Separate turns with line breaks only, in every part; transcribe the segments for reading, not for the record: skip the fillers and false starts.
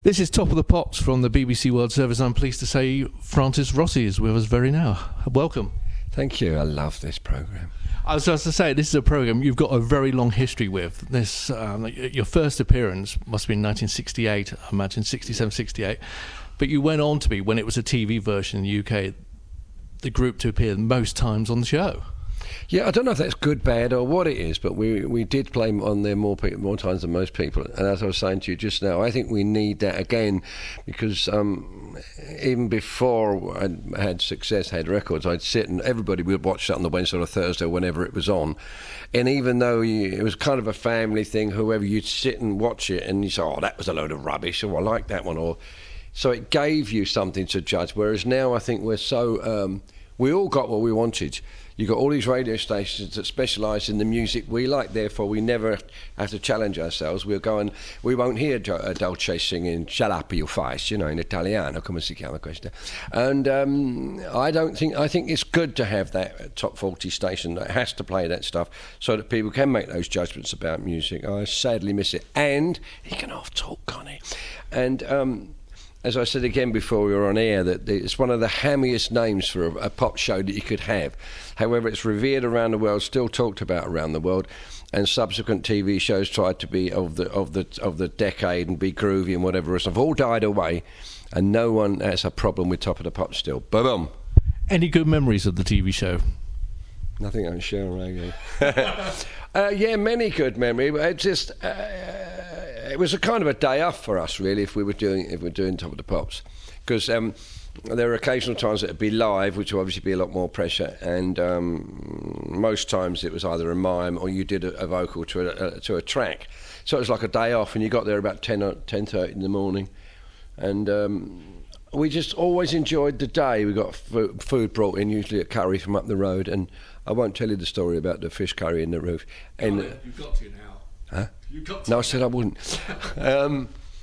This is Top of the Pops from the BBC World Service. I'm pleased to say Francis Rossi is with us very now. Welcome.
Thank you. I love this programme.
I was just to say, this is a programme you've got a very long history with. This, your first appearance must have been 1968, I imagine, 67, 68. But you went on to be, when it was a TV version in the UK, the group to appear most times on the show.
Yeah, I don't know if that's good, bad, or what it is, but we did play on there more times than most people. And as I was saying to you just now, I think we need that again, because even before I had success, had records, I'd sit and everybody would watch that on the Wednesday or Thursday, whenever it was on. And even though it was kind of a family thing, whoever, you'd sit and watch it and you say, oh, that was a load of rubbish, or I like that one, or so it gave you something to judge. Whereas now I think we're so we all got what we wanted. You've got all these radio stations that specialise in the music we like, therefore we never have to challenge ourselves. We'll go and we won't hear Dolce singing "Shut up, your face," in Italiano, come si chiama questa. And I think it's good to have that top 40 station that has to play that stuff so that people can make those judgments about music. I sadly miss it. And he can half talk, can't he? And as I said again before we were on air, that it's one of the hammiest names for a pop show that you could have. However, it's revered around the world, still talked about around the world, and subsequent TV shows tried to be of the decade and be groovy and whatever else. Have all died away, and no one has a problem with Top of the Pops still. Boom.
Any good memories of the TV show?
Nothing I can share on radio. Yeah, many good memories. It just it was a kind of a day off for us, really, if we're doing Top of the Pops, because there were occasional times that it'd be live, which would obviously be a lot more pressure, and most times it was either a mime or you did a vocal to a track. So it was like a day off, and you got there about 10:30 in the morning, and we just always enjoyed the day. We got food brought in, usually at curry from up the road, and I won't tell you the story about the fish curry in the roof.
You've got to now.
Huh?
You've got to.
No, I said I wouldn't.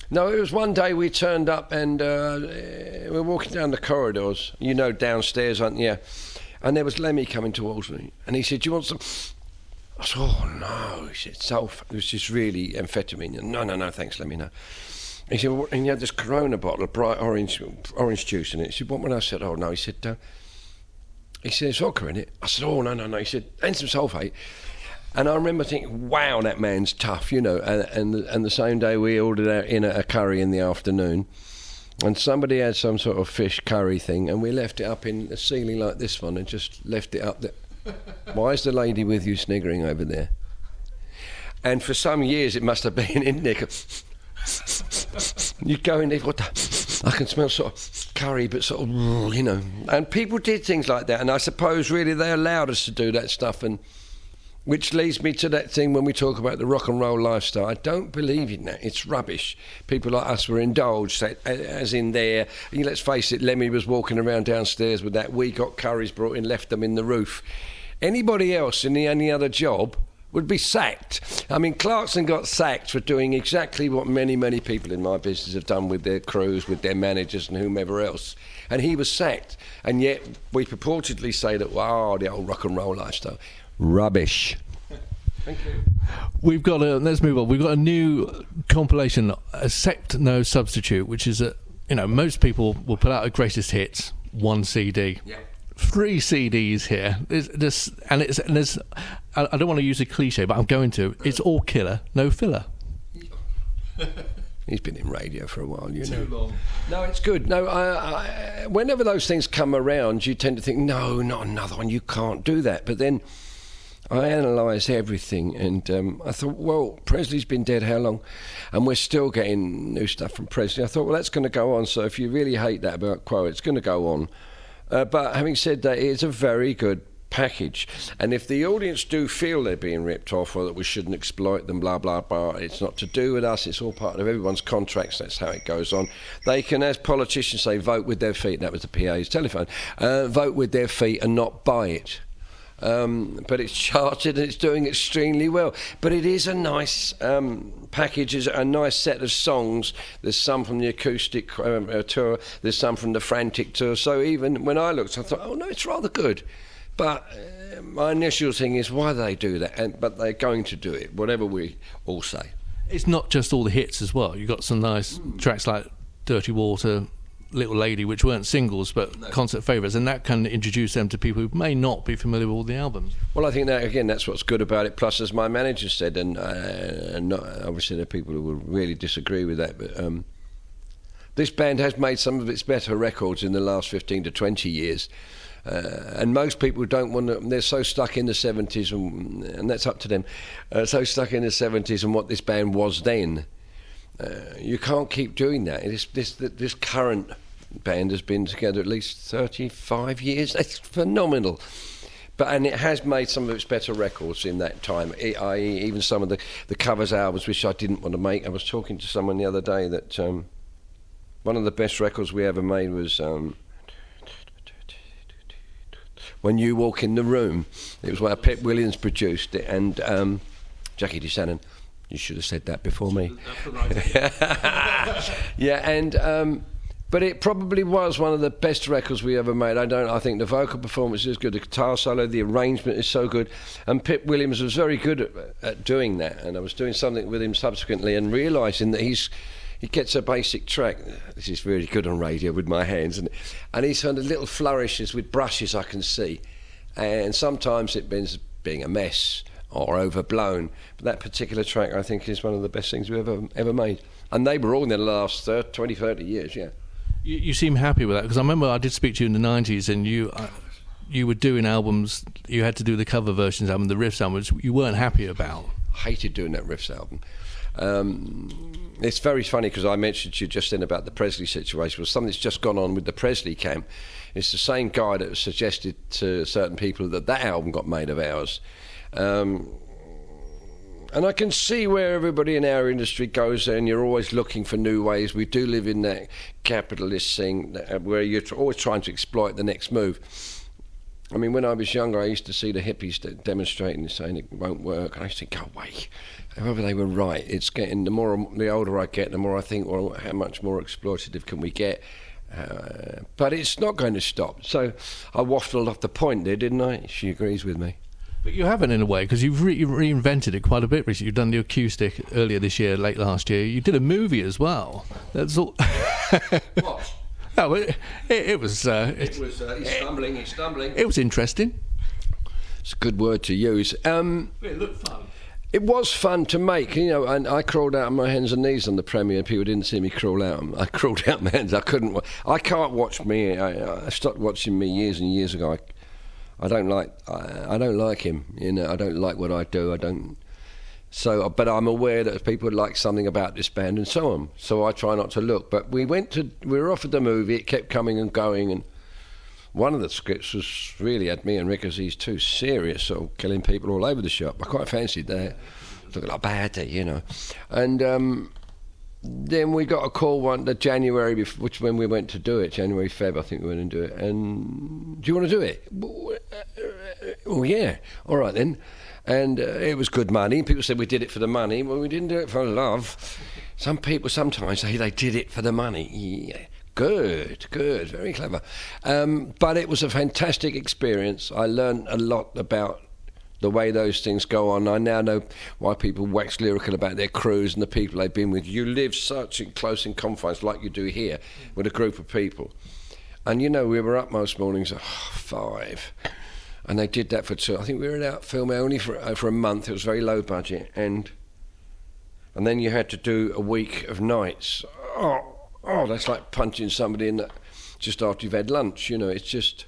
No, it was one day we turned up and we were walking down the corridors, downstairs, aren't you? And there was Lemmy coming towards me, and he said, "Do you want some?" I said, "Oh no," he said, it was just really amphetamine. No, thanks, Lemmy, no. He said, well, and he had this Corona bottle of bright orange juice in it. He said, "What?" When I said, "Oh no," he said, "There's vodka in it." I said, "Oh no." He said, "And some sulphate." And I remember thinking, wow, that man's tough, and the same day we ordered a curry in the afternoon, and somebody had some sort of fish curry thing, and we left it up in the ceiling like this one, and just left it up there. Why is the lady with you sniggering over there? And for some years it must have been in there. You go in there, I can smell sort of curry, but sort of, And people did things like that, and I suppose really they allowed us to do that stuff, and which leads me to that thing when we talk about the rock and roll lifestyle. I don't believe in that. It's rubbish. People like us were indulged, as in there. Let's face it, Lemmy was walking around downstairs with that. We got curries brought in, left them in the roof. Anybody else in any other job would be sacked. I mean, Clarkson got sacked for doing exactly what many, many people in my business have done with their crews, with their managers and whomever else. And he was sacked. And yet we purportedly say that, wow, the old rock and roll lifestyle. Rubbish. Thank you.
Let's move on. We've got a new compilation, Accept No Substitute, which is most people will put out a greatest hits, one CD.
Yeah. 3
CDs here. I don't want to use a cliche, but I'm going to. It's all killer, no filler.
He's been in radio for a while,
Too long.
No, it's good. No, whenever those things come around, you tend to think, no, not another one. You can't do that. But then I analysed everything, and I thought, well, Presley's been dead how long? And we're still getting new stuff from Presley. I thought, well, that's going to go on. So if you really hate that about Quo, it's going to go on. But having said that, it's a very good package. And if the audience do feel they're being ripped off or that we shouldn't exploit them, blah, blah, blah, it's not to do with us. It's all part of everyone's contracts. That's how it goes on. They can, as politicians say, vote with their feet. That was the PA's telephone. Vote with their feet and not buy it. But it's charted and it's doing extremely well. But it is a nice package, is a nice set of songs. There's some from the acoustic tour, there's some from the frantic tour. So even when I looked, I thought, oh no, it's rather good. But my initial thing is, why do they do that? But they're going to do it, whatever we all say.
It's not just all the hits as well. You've got some nice tracks like Dirty Water, Little Lady, which weren't singles but concert favourites, and that can introduce them to people who may not be familiar with all the albums.
Well, I think that, again, that's what's good about it. Plus, as my manager said, and not, obviously there are people who will really disagree with that, but this band has made some of its better records in the last 15 to 20 years. And most people don't want to, they're so stuck in the 70s, and that's up to them, so stuck in the 70s and what this band was then. You can't keep doing that. This current band has been together at least 35 years. That's phenomenal. And it has made some of its better records in that time, i.e. even some of the covers albums, which I didn't want to make. I was talking to someone the other day that one of the best records we ever made was When You Walk in the Room. It was what Pip Williams produced it, and Jackie DeShannon. You should have said that before me. Yeah, and but it probably was one of the best records we ever made. I think the vocal performance is good, the guitar solo, the arrangement is so good, and Pip Williams was very good at doing that. And I was doing something with him subsequently and realising that he gets a basic track. This is really good on radio with my hands, and he's kind of little flourishes with brushes I can see, and sometimes it ends being a mess or overblown. But that particular track, I think, is one of the best things we've ever made. And they were all in the last 20, 30 years, yeah.
You seem happy with that, because I remember I did speak to you in the 90s, and you were doing albums, you had to do the cover versions album, the riffs albums, you weren't happy about.
I hated doing that riffs album. It's very funny, because I mentioned to you just then about the Presley situation. Well, something that's just gone on with the Presley camp. It's the same guy that suggested to certain people that album got made of ours. And I can see where everybody in our industry goes there, and you're always looking for new ways. We do live in that capitalist thing where you're always trying to exploit the next move. I mean, when I was younger, I used to see the hippies demonstrating and saying it won't work, and I used to think, go away. However, they were right. It's getting, the older I get, the more I think, well, how much more exploitative can we get? But it's not going to stop. So I waffled off the point there, didn't I? She agrees with me.
But you haven't, in a way, because you've reinvented it quite a bit recently. You've done the acoustic earlier this year, late last year. You did a movie as well. That's all.
What?
Oh, it was...
He's stumbling.
It was interesting.
It's a good word to use.
It looked fun.
It was fun to make, and I crawled out on my hands and knees on the premiere. People didn't see me crawl out. I crawled out on my hands. I can't watch me. I stopped watching me years and years ago. I don't like him. I don't like what I do. But I'm aware that people like something about this band and so on. So I try not to look. But we were offered the movie. It kept coming and going, and one of the scripts really had me and Rick as these two serious sort of killing people all over the shop. I quite fancied that. Looking like bad, And then we got a call the January, which when we went to do it, January, Feb, I think we went and do it. And do you want to do it? Oh yeah, all right then. And it was good money. People said we did it for the money. Well, we didn't do it for love. Some people sometimes say they did it for the money. Yeah. Good, very clever. But it was a fantastic experience. I learned a lot about the way those things go on. I now know why people wax lyrical about their crews and the people they've been with. You live such close in confines like you do here with a group of people. And we were up most mornings at 5, and they did that for 2. I think we were out filming only for a month. It was very low budget, and then you had to do a week of nights. Oh, that's like punching somebody in the, just after you've had lunch. It's just.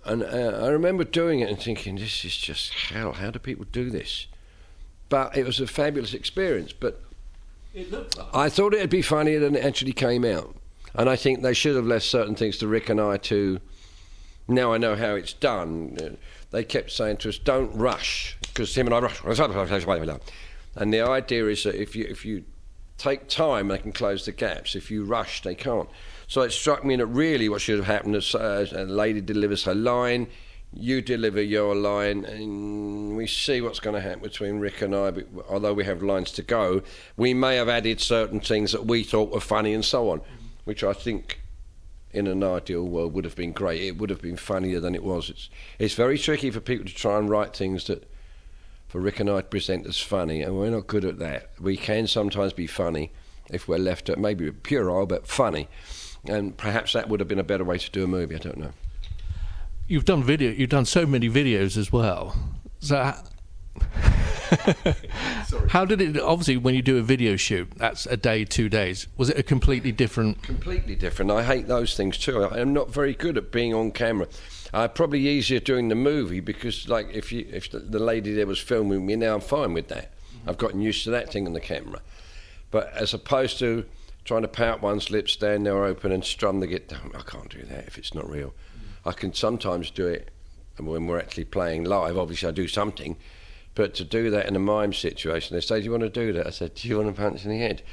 And I remember doing it and thinking, this is just hell. How do people do this? But it was a fabulous experience. But
it looked like
I thought it'd be funnier than it actually came out. And I think they should have left certain things to Rick and I to. Now I know how it's done. They kept saying to us, don't rush, because him and I rush. And the idea is that if you take time, they can close the gaps. If you rush, they can't. So it struck me that really what should have happened is a lady delivers her line, you deliver your line, and we see what's going to happen between Rick and I. But although we have lines to go, we may have added certain things that we thought were funny and so on, which I think in an ideal world would have been great. It would have been funnier than it was. It's very tricky for people to try and write things that for Rick and I to present as funny, and we're not good at that. We can sometimes be funny if we're left at maybe puerile, but funny. And perhaps that would have been a better way to do a movie, I don't know.
You've done so many videos as well. So how did it, obviously when you do a video shoot, that's a day, 2 days. Was it a completely different?
Completely different. I hate those things too. I'm not very good at being on camera. Probably easier doing the movie because, like, if the lady there was filming me, now I'm fine with that. I've gotten used to that thing on the camera. But as opposed to trying to pout one's lips, stand there open and strum the guitar, I can't do that if it's not real. I can sometimes do it when we're actually playing live. Obviously, I do something. But to do that in a mime situation, they say, do you want to do that? I said, do you want to punch in the head?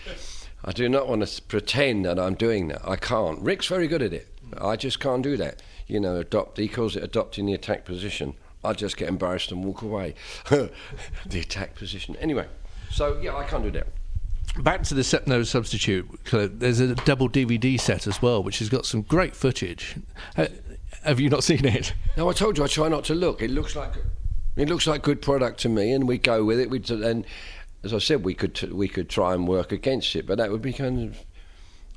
I do not want to pretend that I'm doing that. I can't. Rick's very good at it. I just can't do that. You know, he calls it adopting the attack position. I just get embarrassed and walk away. The attack position. Anyway, so yeah, I can't do that.
Back to the Set No Substitute, there's a double DVD set as well, which has got some great footage. Have you not seen it?
No, I told you I try not to look. It looks like good product to me, and we go with it. And as I said, we could try and work against it, but that would be kind of.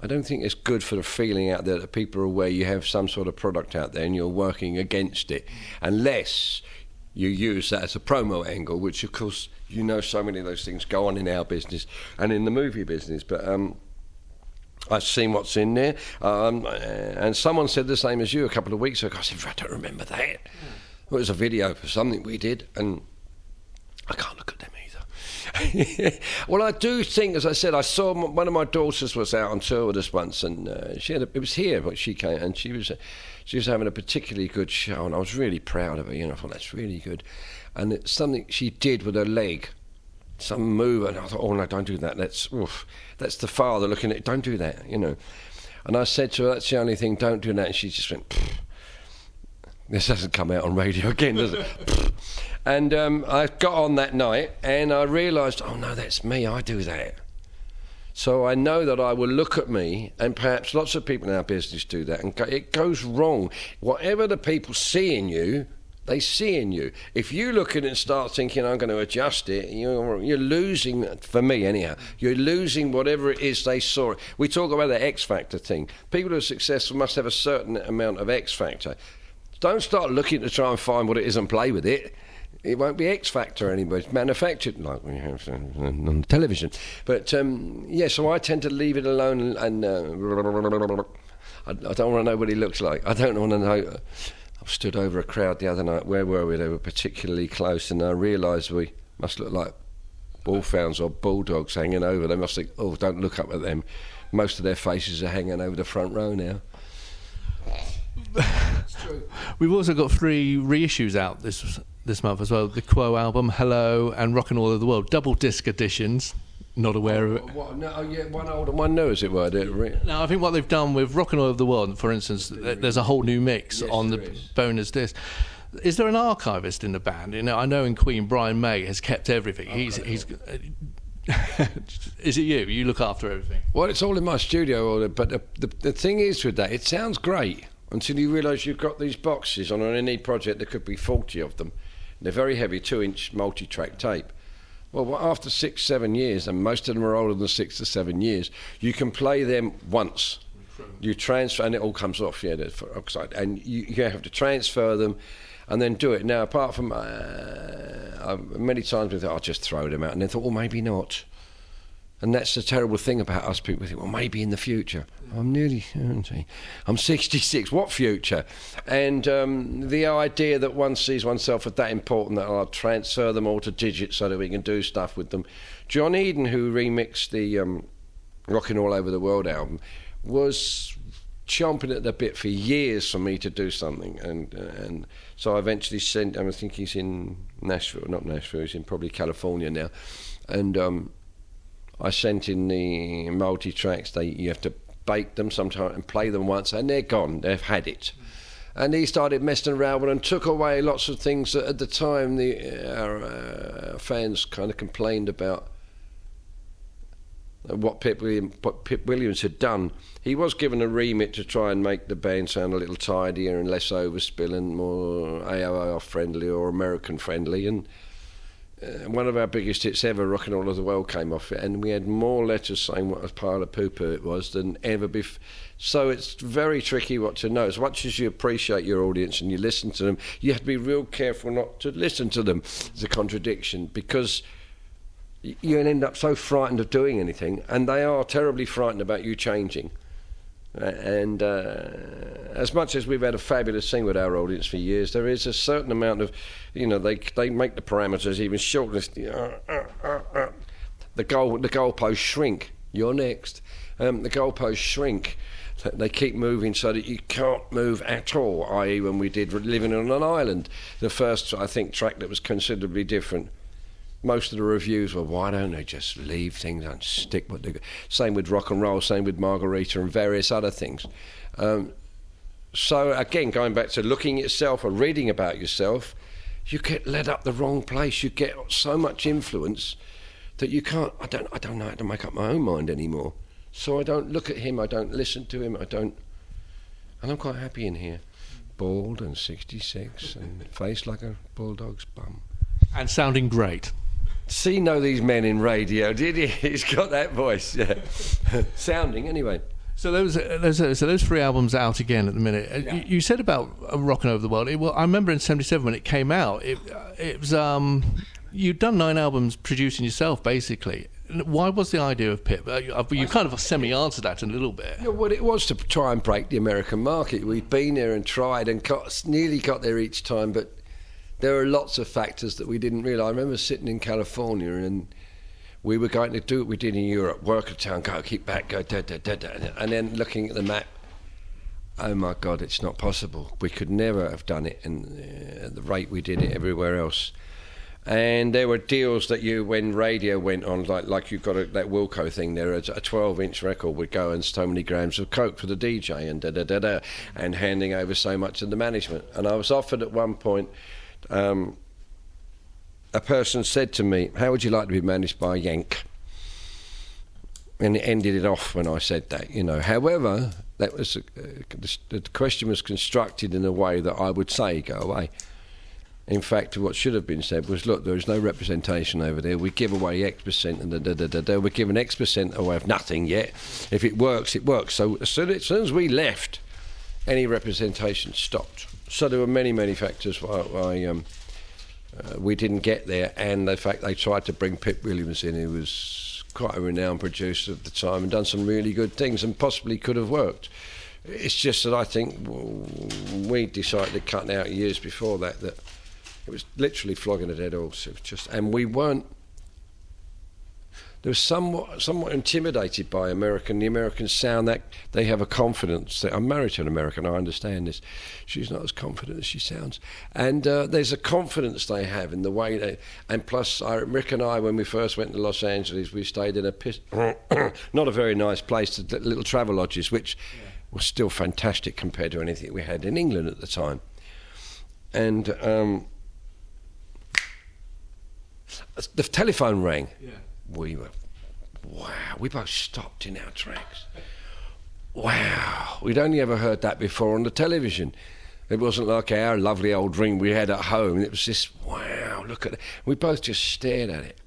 I don't think it's good for the feeling out there that people are aware you have some sort of product out there and you're working against it, unless you use that as a promo angle, which of course so many of those things go on in our business and in the movie business. But I've seen what's in there, and someone said the same as you a couple of weeks ago. I said, I don't remember that. It was a video for something we did, and I can't look at them either. Well, I do think, as I said, I saw one of my daughters was out on tour with us once, and it was here, but she came, and she was having a particularly good show, and I was really proud of her. I thought that's really good, and it's something she did with her leg, some move, and I thought, oh no, don't do that. That's the father looking at it. Don't do that, And I said to her, that's the only thing. Don't do that. And she just went. Pfft. This doesn't come out on radio again, does it? And I got on that night and I realised, oh no, that's me, I do that. So I know that I will look at me, and perhaps lots of people in our business do that, and it goes wrong. Whatever the people see in you, they see in you. If you look at it and start thinking, I'm going to adjust it, you're losing, for me anyhow, you're losing whatever it is they saw. We talk about the X Factor thing. People who are successful must have a certain amount of X Factor. Don't start looking to try and find what it is and play with it. It won't be X Factor anymore. It's manufactured like we have on television. But so I tend to leave it alone, and I don't want to know what he looks like. I don't want to know. I stood over a crowd the other night. Where were we? They were particularly close, and I realised we must look like bullhounds or bulldogs hanging over. They must think, oh, don't look up at them. Most of their faces are hanging over the front row now. It's true.
We've also got 3 reissues out this month as well. The Quo album, Hello, and Rock and All Over the World, double disc editions. Not aware of it.
One old and one new, as it were.
No, I think what they've done with Rock and All Over the World, for instance, there's a whole new mix on the bonus disc. Is there an archivist in the band? I know in Queen, Brian May has kept everything. He's Is it you? You look after everything?
Well, it's all in my studio, but the thing is with that, it sounds great until you realise you've got these boxes on any project. There could be 40 of them. They're very heavy, 2-inch multi-track tape. Well, after 6-7 years, and most of them are older than 6 to 7 years, you can play them once. You transfer, and it all comes off, the oxide, and you have to transfer them and then do it. Now, apart from many times we thought, I'll just throw them out, and then thought, well, maybe not. And that's the terrible thing about us people. We think, well, maybe in the future. I'm nearly 70. I'm 66. What future? And the idea that one sees oneself as that important that I'll transfer them all to digits so that we can do stuff with them. John Eden, who remixed the Rockin' All Over the World album, was chomping at the bit for years for me to do something. And so I eventually sent, I think he's in Nashville, not Nashville, he's in probably California now. And I sent in the multi-tracks. You have to bake them sometime and play them once, and they're gone. They've had it. And he started messing around with them and took away lots of things that at the time our fans kind of complained about what Pip Williams had done. He was given a remit to try and make the band sound a little tidier and less overspill and more AOR friendly or American friendly, and one of our biggest hits ever, Rockin' All Over the World, came off it, and we had more letters saying what a pile of poo-poo it was than ever before. So it's very tricky what to know. As much as you appreciate your audience and you listen to them, you have to be real careful not to listen to them. It's a contradiction, because you end up so frightened of doing anything, and they are terribly frightened about you changing. And as much as we've had a fabulous thing with our audience for years, there is a certain amount of, they make the parameters even shorter. The goalposts shrink. You're next. The goalposts shrink. They keep moving so that you can't move at all, i.e. when we did Living on an Island, the first, I think, track that was considerably different. Most of the reviews were, why don't they just leave things and stick what they... Same with Rock and Roll, same with Margarita and various other things. So, again, going back to looking at yourself or reading about yourself, you get led up the wrong place. You get so much influence that you can't... I don't know how to make up my own mind anymore. So I don't look at him, I don't listen to him, and I'm quite happy in here. Bald and 66 and face like a bulldog's bum.
And sounding great.
See, know these men in radio, did he? He's got that voice, yeah. Sounding, anyway.
So those 3 albums out again at the minute.
Yeah.
You said about Rockin' Over the World. I remember in '77 when it came out. It was you'd done 9 albums producing yourself, basically. Why was the idea of Pip? You kind of semi-answered that a little bit.
Yeah, well, it was to try and break the American market. We'd been there and tried and nearly got there each time, but there were lots of factors that we didn't realise. I remember sitting in California and we were going to do what we did in Europe, work a town, go, keep back, go, da, da, da, da, and then looking at the map, oh my God, it's not possible. We could never have done it at the rate we did it everywhere else. And there were deals that when radio went on, like you've got that Wilco thing there, a 12-inch record would go and so many grams of coke for the DJ and da-da-da-da, and handing over so much to the management. And I was offered at one point, a person said to me, how would you like to be managed by a Yank? And it ended it off when I said that, However, that was the question was constructed in a way that I would say, go away. In fact, what should have been said was, look, there is no representation over there. We give away X% and da-da-da-da-da. We're giving X% away of nothing yet. If it works, it works. So as soon as we left, any representation stopped. So there were many, many factors why we didn't get there. And the fact they tried to bring Pip Williams in, who was quite a renowned producer at the time and done some really good things and possibly could have worked. It's just that I think we decided to cut out years before that it was literally flogging a dead horse. It was just, and we weren't. They were somewhat intimidated by the American sound. That they have a confidence. I'm married to an American. I understand this. She's not as confident as she sounds. And there's a confidence they have in the way they. And plus, Rick and I, when we first went to Los Angeles, we stayed in not a very nice place, little travel lodges, which was still fantastic compared to anything we had in England at the time. And the telephone rang. Yeah. We both stopped in our tracks. Wow, we'd only ever heard that before on the television. It wasn't like our lovely old ring we had at home. It was this, wow, look at it. We both just stared at it.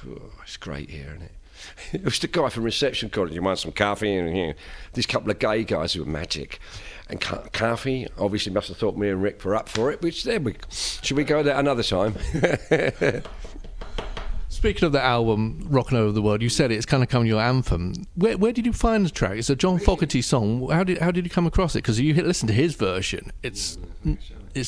Oh, it's great here, isn't it? It was the guy from reception calling, you want some coffee? And these couple of gay guys who were magic. And coffee, obviously must have thought me and Rick were up for it, which should we go there another time?
Speaking of the album, Rockin' Over the World, you said it's kind of become your anthem. Where did you find the track? It's a John Fogerty song. How did you come across it? Because you listen to his version. It's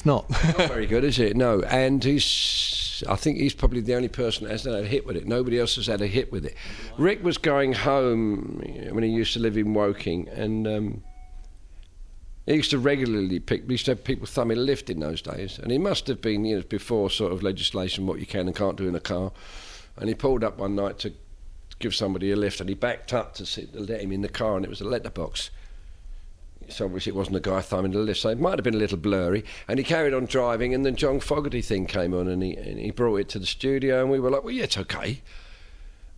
not.
Not very good, is it? No. And I think he's probably the only person that hasn't had a hit with it. Nobody else has had a hit with it. Rick was going home when he used to live in Woking, and he used to regularly have people thumbing a lift in those days. And he must have been, before sort of legislation, what you can and can't do in a car. And he pulled up one night to give somebody a lift, and he backed up to let him in the car, and it was a letterbox. So obviously it wasn't a guy thumbing the lift, so it might have been a little blurry. And he carried on driving, and then John Fogerty thing came on, and he brought it to the studio, and we were like, well, yeah, it's okay.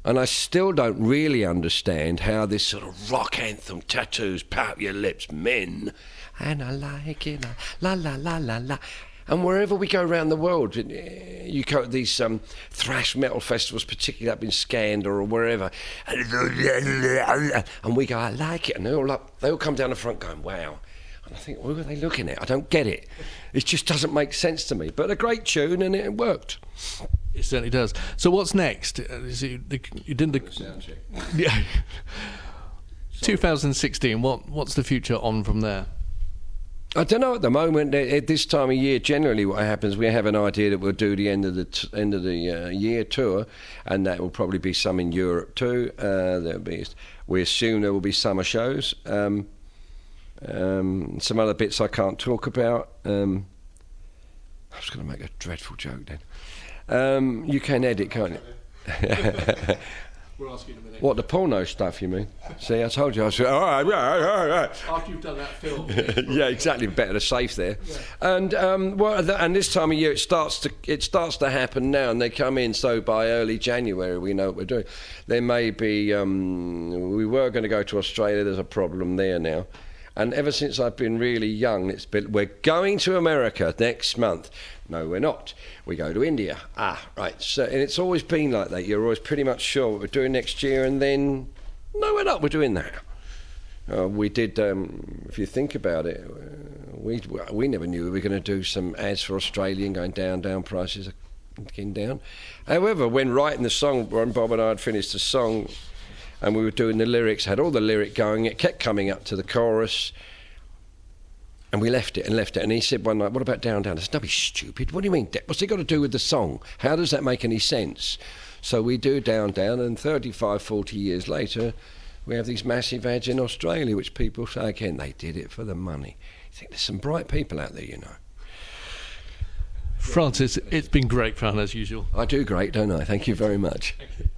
And I still don't really understand how this sort of rock anthem, tattoos, pout your lips, men, and I like it, la la la la la. And wherever we go around the world, you go to these thrash metal festivals, particularly up in Scandinavia or wherever, and we go, I like it, and they all come down the front going, wow. And I think, what are they looking at? I don't get it. It just doesn't make sense to me. But a great tune, and it worked.
It certainly does. So what's next? You did the
Sound check.
Yeah. 2016. What's the future on from there?
I don't know at the moment. At this time of year, generally what happens, we have an idea that we'll do the end of the year tour, and that will probably be some in Europe too. We assume there will be summer shows. Some other bits I can't talk about. I was going to make a dreadful joke then. You can edit, can't you?
We'll ask you in a minute.
What, the porno stuff, you mean? See, I told you. I said, all right.
After you've done that film.
Yeah, exactly. Better to safe there. Yeah. And and this time of year it starts to happen now, and they come in. So by early January, we know what we're doing. There may be. We were going to go to Australia. There's a problem there now. And ever since I've been really young, we're going to America next month. No, we're not. We go to India. Right. So, and it's always been like that. You're always pretty much sure what we're doing next year, and then, no, we're not. We're doing that. We did, if you think about it, we never knew we were going to do some ads for Australia and going down, prices are getting down. However, when writing the song, when Bob and I had finished the song, and we were doing the lyrics, had all the lyric going, it kept coming up to the chorus, and we left it. And he said one night, what about down? I said, don't be stupid. What do you mean? What's it got to do with the song? How does that make any sense? So we do down, and 35, 40 years later, we have these massive ads in Australia, which people say, again, they did it for the money. You think there's some bright people out there, you know.
Francis, it's been great fun as usual.
I do great, don't I? Thank you very much.
Thank you.